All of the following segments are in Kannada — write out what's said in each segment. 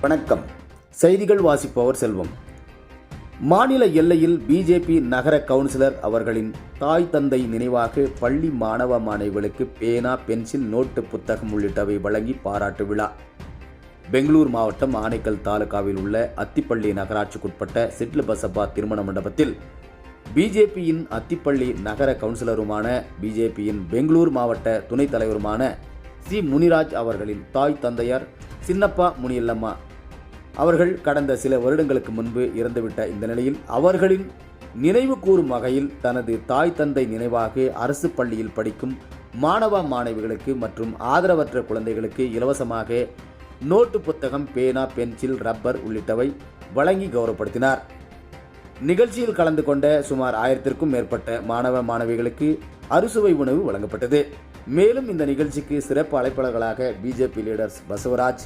வணக்கம். செய்திகள் வாசிப்பவர் செல்வம். மாநில எல்லையில் பிஜேபி நகர கவுன்சிலர் அவர்களின் தாய் தந்தை நினைவாக பள்ளி மாணவ மாணவிகளுக்கு பேனா, பென்சில், நோட்டு புத்தகம் உள்ளிட்டவை வழங்கி பாராட்டு விழா. பெங்களூர் மாவட்டம் ஆனைக்கல் தாலுகாவில் உள்ள அத்திப்பள்ளி நகராட்சிக்குட்பட்ட சிட்லபசப்பா திருமண மண்டபத்தில் பிஜேபியின் அத்திப்பள்ளி நகர கவுன்சிலருமான பிஜேபியின் பெங்களூர் மாவட்ட துணைத் தலைவருமான சி முனிராஜ் அவர்களின் தாய் தந்தையார் சின்னப்பா முனியல்லம்மா அவர்கள் கடந்த சில வருடங்களுக்கு முன்பு இறந்துவிட்ட இந்த நிலையில் அவர்களின் நினைவு கூறும் வகையில் தனது தாய் தந்தை நினைவாக அரசு பள்ளியில் படிக்கும் மாணவ மாணவிகளுக்கு மற்றும் ஆதரவற்ற குழந்தைகளுக்கு இலவசமாக நோட்டு புத்தகம், பேனா, பென்சில், ரப்பர் உள்ளிட்டவை வழங்கி கௌரவப்படுத்தினார். நிகழ்ச்சியில் கலந்து கொண்ட சுமார் 1000க்கும் மேற்பட்ட மாணவ மாணவிகளுக்கு அறுசுவை உணவு வழங்கப்பட்டது. மேலும் இந்த நிகழ்ச்சிக்கு சிறப்பு அழைப்பாளர்களாக பிஜேபி லீடர்ஸ் பசவராஜ்,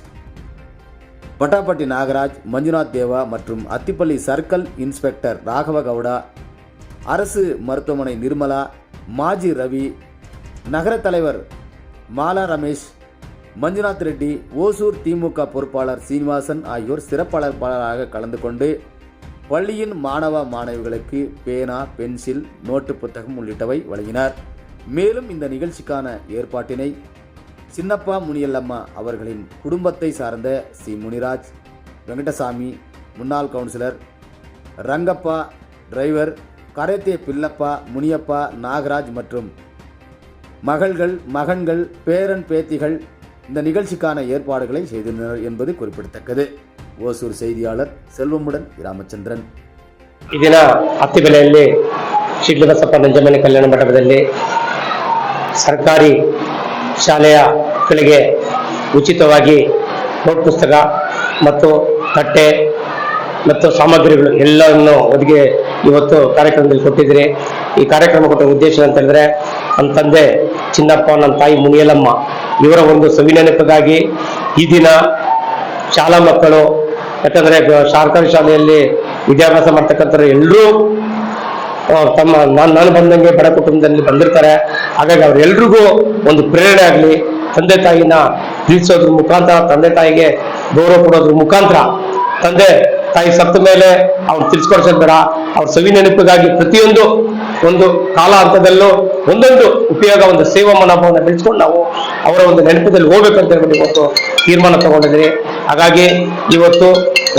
பட்டாப்பட்டி நாகராஜ், மஞ்சுநாத் தேவா மற்றும் அத்திப்பள்ளி சர்க்கிள் இன்ஸ்பெக்டர் ராகவ கவுடா, அரசு மருத்துவமனை நிர்மலா, மாஜி ரவி, நகர தலைவர் மாலா ரமேஷ், மஞ்சுநாத் ரெட்டி, ஓசூர் திமுக பொறுப்பாளர் சீனிவாசன் ஆகியோர் சிறப்பு அழைப்பாளராக கலந்து கொண்டு பள்ளியின் மாணவ மாணவிகளுக்கு பேனா, பென்சில், நோட்டு புத்தகம் உள்ளிட்டவை வழங்கினார். மேலும் இந்த நிகழ்ச்சிக்கான ஏற்பாட்டினை சின்னப்பா முனியல்லம்மா அவர்களின் குடும்பத்தை சார்ந்த சி முனிராஜ், வெங்கடசாமி, முன்னாள் கவுன்சிலர் ரங்கப்பா, டிரைவர் கரேத்தே பில்லப்பா, முனியப்பா, நாகராஜ் மற்றும் மகள்கள், மகன்கள், பேரன், பேத்திகள் இந்த நிகழ்ச்சிக்கான ஏற்பாடுகளை செய்தனர் என்பது குறிப்பிடத்தக்கது. ಓಸೂರು செய்தியாளர் செல்வமுடன் ರಾಮಚಂದ್ರನ್. ಈ ದಿನ ಅತ್ತಿಬೆಲೆಯಲ್ಲಿ ಶಿಡ್ಲಬಸಪ್ಪ ನಂಜಮ್ಮನ ಕಲ್ಯಾಣ ಮಂಟಪದಲ್ಲಿ ಸರ್ಕಾರಿ ಶಾಲೆಯ ಮಕ್ಕಳಿಗೆ ಉಚಿತವಾಗಿ ನೋಟ್ ಪುಸ್ತಕ ಮತ್ತು ತಟ್ಟೆ ಮತ್ತು ಸಾಮಗ್ರಿಗಳು ಎಲ್ಲವನ್ನು ಒದಗಿ ಇವತ್ತು ಕಾರ್ಯಕ್ರಮದಲ್ಲಿ ಕೊಟ್ಟಿದ್ದೀರಿ. ಈ ಕಾರ್ಯಕ್ರಮ ಕೊಟ್ಟ ಉದ್ದೇಶ ಅಂತ ಹೇಳಿದ್ರೆ, ನನ್ನ ತಂದೆ ಚಿನ್ನಪ್ಪ, ನನ್ನ ತಾಯಿ ಮುನಿಯಲಮ್ಮ ಇವರ ಒಂದು ಸವಿನೆನಪಿಗಾಗಿ ಈ ದಿನ ಶಾಲಾ ಮಕ್ಕಳು, ಯಾಕಂದ್ರೆ ಸರ್ಕಾರಿ ಶಾಲೆಯಲ್ಲಿ ವಿದ್ಯಾಭ್ಯಾಸ ಮಾಡ್ತಕ್ಕಂಥವ್ರು ಎಲ್ಲರೂ ತಮ್ಮ ನಾನು ಬಂದಂಗೆ ಬಡ ಕುಟುಂಬದಲ್ಲಿ ಬಂದಿರ್ತಾರೆ. ಹಾಗಾಗಿ ಅವರೆಲ್ರಿಗೂ ಒಂದು ಪ್ರೇರಣೆ ಆಗಲಿ, ತಂದೆ ತಾಯಿನ ತಿಳಿಸೋದ್ರ ಮುಖಾಂತರ, ತಂದೆ ತಾಯಿಗೆ ಗೌರವ ಕೊಡೋದ್ರ ಮುಖಾಂತರ, ತಂದೆ ತಾಯಿ ಸತ್ತ ಮೇಲೆ ಅವ್ರು ತಿಳಿಸ್ಕೊಡ್ಸೋದು ಬೇಡ, ಅವ್ರ ಸವಿ ನೆನಪಿಗಾಗಿ ಪ್ರತಿಯೊಂದು ಒಂದು ಕಾಲ ಹಂತದಲ್ಲೂ ಒಂದೊಂದು ಉಪಯೋಗ, ಒಂದು ಸೇವಾ ಮನೋಭಾವನ ಬೆಳೆಸ್ಕೊಂಡು ನಾವು ಅವರ ಒಂದು ನೆನಪದಲ್ಲಿ ಹೋಗ್ಬೇಕಂತ ಹೇಳ್ಬಿಟ್ಟು ಇವತ್ತು ತೀರ್ಮಾನ ತಗೊಂಡಿದ್ರಿ. ಹಾಗಾಗಿ ಇವತ್ತು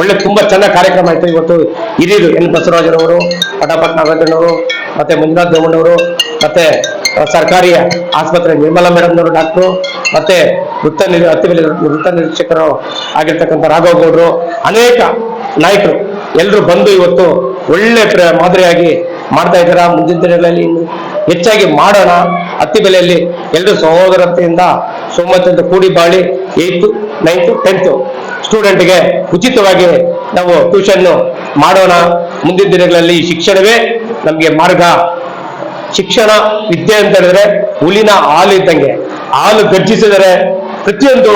ಒಳ್ಳೆ ತುಂಬಾ ಚೆನ್ನಾಗಿ ಕಾರ್ಯಕ್ರಮ ಆಯ್ತು. ಇವತ್ತು ಹಿರಿಯರು ಎನ್ ಬಸವರಾಜರವರು, ಪಟಾಪಟ್ ನಾಗರಾಜನವರು, ಮತ್ತೆ ಮಂಜುನಾಥ್ ದೇವಣ್ಣವರು, ಮತ್ತೆ ಸರ್ಕಾರಿ ಆಸ್ಪತ್ರೆ ನಿರ್ಮಲಾ ಮೇಡಮ್ನವರು, ಡಾಕ್ಟ್ರು, ಮತ್ತೆ ವೃತ್ತ ನಿರೀಕ್ಷಕರು ಆಗಿರ್ತಕ್ಕಂಥ ರಾಘವ್ ಗೌಡ್ರು, ಅನೇಕ ನಾಯಕರು ಎಲ್ಲರೂ ಬಂದು ಇವತ್ತು ಒಳ್ಳೆ ಮಾದರಿಯಾಗಿ ಮಾಡ್ತಾ ಇದ್ದಾರ. ಮುಂದಿನ ದಿನಗಳಲ್ಲಿ ಇನ್ನು ಹೆಚ್ಚಾಗಿ ಮಾಡೋಣ. ಅತ್ತಿಬೆಲೆಯಲ್ಲಿ ಎಲ್ಲರೂ ಸಹೋದರತೆಯಿಂದ ಸೋಮತಿಯಿಂದ ಕೂಡಿ ಬಾಳಿ 8th, 9th, 10th ಸ್ಟೂಡೆಂಟ್ಗೆ ಉಚಿತವಾಗಿ ನಾವು ಟ್ಯೂಷನ್ ಮಾಡೋಣ. ಮುಂದಿನ ದಿನಗಳಲ್ಲಿ ಶಿಕ್ಷಣವೇ ನಮಗೆ ಮಾರ್ಗ. ಶಿಕ್ಷಣ, ವಿದ್ಯೆ ಅಂತ ಹೇಳಿದ್ರೆ ಹುಲಿನ ಹಾಲು ಇದ್ದಂಗೆ, ಹಾಲು ಗರ್ಜಿಸಿದರೆ ಪ್ರತಿಯೊಂದು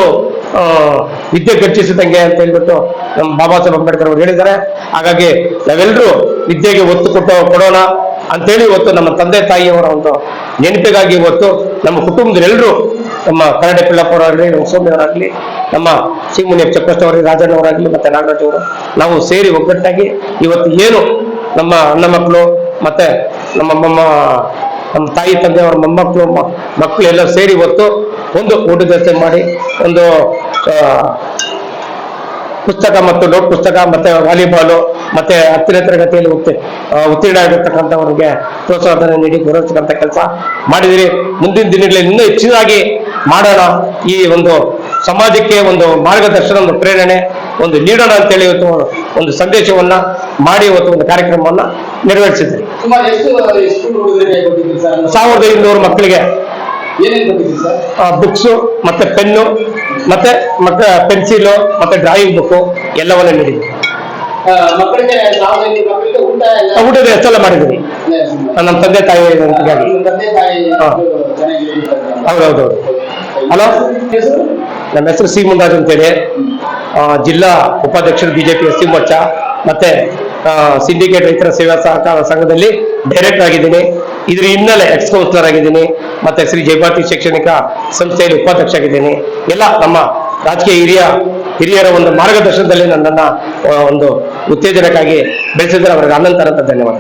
ವಿದ್ಯೆ ಗರ್ಜಿಸಿದಂಗೆ ಅಂತ ಹೇಳ್ಬಿಟ್ಟು ನಮ್ಮ ಬಾಬಾ ಸಾಹೇಬ್ ಅಂಬೇಡ್ಕರ್ ಅವರು ಹೇಳಿದ್ದಾರೆ. ಹಾಗಾಗಿ ನಾವೆಲ್ಲರೂ ವಿದ್ಯೆಗೆ ಒತ್ತು ಕೊಡೋಣ ಅಂತೇಳಿ ಇವತ್ತು ನಮ್ಮ ತಂದೆ ತಾಯಿಯವರ ಒಂದು ನೆನಪಿಗಾಗಿ ಇವತ್ತು ನಮ್ಮ ಕುಟುಂಬದಲ್ಲೆಲ್ಲರೂ, ನಮ್ಮ ಕರಡೆ ಪಿಳ್ಳಪ್ಪವರಾಗಲಿ, ನಮ್ಮ ಸೋಮ್ಯವರಾಗಲಿ, ನಮ್ಮ ಸಿ ಮುನಿಯಪ್ಪ ಚಪ್ಪಷ್ಟವರಾಗಲಿ, ರಾಜಣ್ಣವರಾಗಲಿ, ಮತ್ತೆ ನಾಗರಾಜ್ ಅವರು, ನಾವು ಸೇರಿ ಒಗ್ಗಟ್ಟಾಗಿ ಇವತ್ತು ಏನು ನಮ್ಮ ಅಣ್ಣ ಮಕ್ಕಳು ಮತ್ತೆ ನಮ್ಮ ತಾಯಿ ತಂದೆಯವರ ಮಕ್ಕಳು ಎಲ್ಲ ಸೇರಿ ಇವತ್ತು ಒಂದು ಊಟದ ಮಾಡಿ ಒಂದು ಪುಸ್ತಕ ಮತ್ತು ನೋಟ್ ಪುಸ್ತಕ ಮತ್ತೆ ವಾಲಿಬಾಲು ಮತ್ತೆ 10ನೇ ತರಗತಿಯಲ್ಲಿ ಉತ್ತೀರ್ಣ ಆಗಿರ್ತಕ್ಕಂಥವ್ರಿಗೆ ಪ್ರೋತ್ಸಾಹನ ನೀಡಿ ಗೌರವಿಸ್ತಕ್ಕಂಥ ಕೆಲಸ ಮಾಡಿದಿರಿ. ಮುಂದಿನ ದಿನಗಳಲ್ಲಿ ಇನ್ನೂ ಹೆಚ್ಚಿನಾಗಿ ಮಾಡೋಣ. ಈ ಒಂದು ಸಮಾಜಕ್ಕೆ ಒಂದು ಮಾರ್ಗದರ್ಶನ, ಒಂದು ಪ್ರೇರಣೆ, ಒಂದು ನೀಡೋಣ ಅಂತೇಳಿ ಇವತ್ತು ಒಂದು ಸಂದೇಶವನ್ನ ಮಾಡಿ ಇವತ್ತು ಒಂದು ಕಾರ್ಯಕ್ರಮವನ್ನ ನೆರವೇರಿಸಿದ್ರಿ. 1200 ಮಕ್ಕಳಿಗೆ ಬುಕ್ಸು ಮತ್ತೆ ಪೆನ್ನು ಮತ್ತೆ ಪೆನ್ಸಿಲ್ ಮತ್ತೆ ಡ್ರಾಯಿಂಗ್ ಬುಕ್ ಎಲ್ಲವನ್ನ ನೀಡಿದ್ವಿ. ಊಟದ ಹೆಚ್ಚೆಲ್ಲ ಮಾಡಿದ್ವಿ ನಮ್ಮ ತಂದೆ ತಾಯಿ. ಹೌದೌದು. ಹಲೋ, ನಮ್ಮ ಹೆಸರು ಸಿ ಮುನಿರಾಜ್ ಅಂತೇಳಿ, ಜಿಲ್ಲಾ ಉಪಾಧ್ಯಕ್ಷರು ಬಿಜೆಪಿ ಎಸ್ ಸಿ ಮೋರ್ಚಾ, ಮತ್ತೆ ಸಿಂಡಿಕೇಟ್ ರೈತರ ಸೇವಾ ಸಹಕಾರ ಸಂಘದಲ್ಲಿ ಡೈರೆಕ್ಟರ್ ಆಗಿದ್ದೀನಿ. ಇದ್ರ ಹಿನ್ನೆಲೆ ಎಕ್ಸ್ ಕೌನ್ಸಿಲರ್ ಆಗಿದ್ದೀನಿ. ಮತ್ತೆ ಶ್ರೀ ಜಯಭಾರತಿ ಶೈಕ್ಷಣಿಕ ಸಂಸ್ಥೆಯಲ್ಲಿ ಉಪಾಧ್ಯಕ್ಷ ಆಗಿದ್ದೀನಿ. ಎಲ್ಲ ನಮ್ಮ ರಾಜಕೀಯ ಹಿರಿಯರ ಒಂದು ಮಾರ್ಗದರ್ಶನದಲ್ಲಿ ನನ್ನನ್ನ ಒಂದು ಉತ್ತೇಜನಕ್ಕಾಗಿ ಬೆಳೆಸಿದ್ರೆ ಅವರಿಗೆ ಅನಂತ ಧನ್ಯವಾದ.